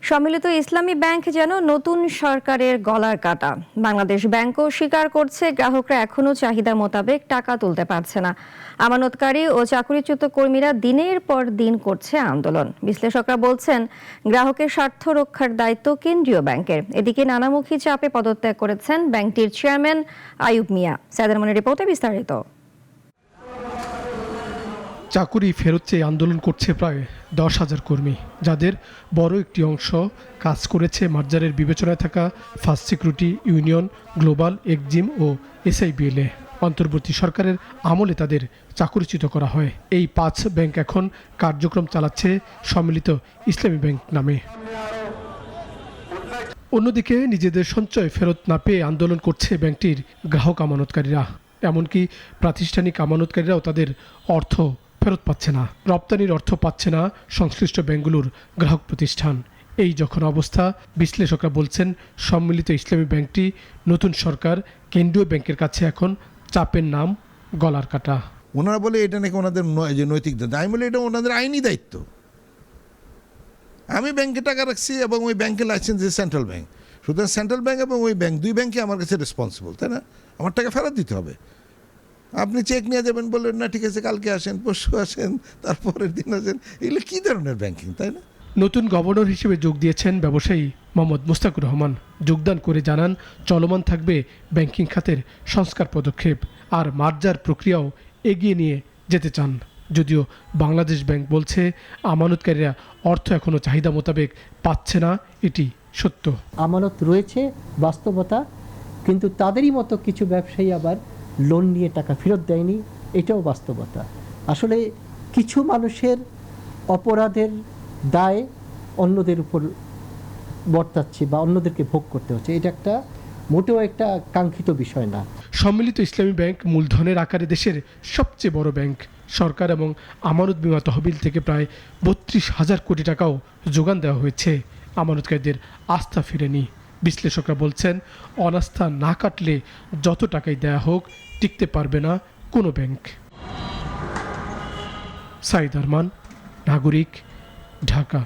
সম্মিলিত ইসলামী ব্যাংক যেন নতুন সরকারের গলার কাটা। বাংলাদেশ ব্যাংকও স্বীকার করছে গ্রাহকরা এখনো চাহিদা মোতাবেক টাকা তুলতে পারছে না। আমানতকারী ও চাকরিচ্যুত কর্মীরা দিনের পর দিন করছে আন্দোলন। বিশ্লেষকরা বলছেন গ্রাহকের স্বার্থ রক্ষার দায়িত্ব কেন্দ্রীয় ব্যাংকের। এদিকে নানামুখী চাপে পদত্যাগ করেছেন ব্যাংকটির চেয়ারম্যান আইয়ুব মিয়া। সাইদার মনির রিপোর্টে বিস্তারিত। চাকুরি ফেরত চেয়ে আন্দোলন করছে প্রায় 10,000 কর্মী, যাদের বড় একটি অংশ কাজ করেছে মার্জারের বিবেচনায় থাকা ফার্স্ট সিকিউরিটি ইউনিয়ন, গ্লোবাল, এক্সিম ও এসআইবিএল এ। অন্তর্বর্তী সরকারের আমলে তাদের চাকুরিচ্যুত করা হয়। এই 5 ব্যাংক এখন কার্যক্রম চালাচ্ছে সম্মিলিত ইসলামী ব্যাংক নামে। অন্যদিকে নিজেদের সঞ্চয় ফেরত না পেয়ে আন্দোলন করছে ব্যাংকটির গ্রাহক আমানতকারীরা। এমনকি প্রাতিষ্ঠানিক আমানতকারীরাও তাদের অর্থ ফেরত পাচ্ছে না। রপ্তানির অর্থ পাচ্ছে না সংশ্লিষ্ট ব্যাংকগুলোর গ্রাহক প্রতিষ্ঠান। এই যখন অবস্থা, বিশ্লেষকরা বলছেন সম্মিলিত ইসলামী ব্যাংকটি নতুন সরকার কেন্দ্রীয় ব্যাংকের কাছে এখন চাপের নাম গলার কাটা। ওনারা বলে এটা নাকি ওনাদের যে নৈতিক দায়িত্ব, আমি বলি এটা ওনাদের আইনি দায়িত্ব। আমি ব্যাংকে টাকা রাখছি এবং ওই ব্যাংকের লাইসেন্স দিয়েছে সেন্ট্রাল ব্যাংক। সুতরাং সেন্ট্রাল ব্যাংক এবং ওই ব্যাংক, দুই ব্যাংকে আমার কাছে রেসপন্সিবল, তাই না? আমার টাকা ফেরত দিতে হবে। আপনি চেক নিয়ে যাবেন, বললেন না ঠিক আছে কালকে আসেন, পরশু আসেন, তারপরের দিন আসেন। এগুলো কী ধরনের ব্যাংকিং, তাই না? নতুন গভর্নর হিসেবে যোগ দিয়েছেন ব্যবসায়ী মোহাম্মদ মুস্তাকুর রহমান। যোগদান করে জানান চলমান থাকবে ব্যাংকিং খাতের সংস্কার পদক্ষেপ, আর মার্জার প্রক্রিয়াও এগিয়ে নিয়ে যেতে চান। যদিও বাংলাদেশ ব্যাংক বলছে আমানতকারীরা অর্থ এখনও চাহিদা মোতাবেক পাচ্ছে না, এটি সত্য। আমানত রয়েছে, বাস্তবতা, কিন্তু তাদেরই মতো কিছু ব্যবসায়ী আবার লোন নিয়ে টাকা ফেরত দেয়নি, এটাও বাস্তবতা। আসলে কিছু মানুষের অপরাধের দায় অন্যদের উপর বর্তাচ্ছে বা অন্যদেরকে ভোগ করতে হচ্ছে, এটা একটা মোটেও একটা কাঙ্ক্ষিত বিষয় না। সম্মিলিত ইসলামী ব্যাংক মূলধনের আকারে দেশের সবচেয়ে বড় ব্যাংক। সরকার এবং আমানত বীমা তহবিল থেকে প্রায় 32,000 কোটি টাকাও যোগান দেওয়া হয়েছে। আমানতকারীদের আস্থা ফেরেনি। বিশ্লেষকরা বলছেন অনাস্থা না কাটলে যত টাকাই দেয়া হোক টিকতে পারবে না কোনো ব্যাংক। সাইদ আরমান, নাগরিক, ঢাকা।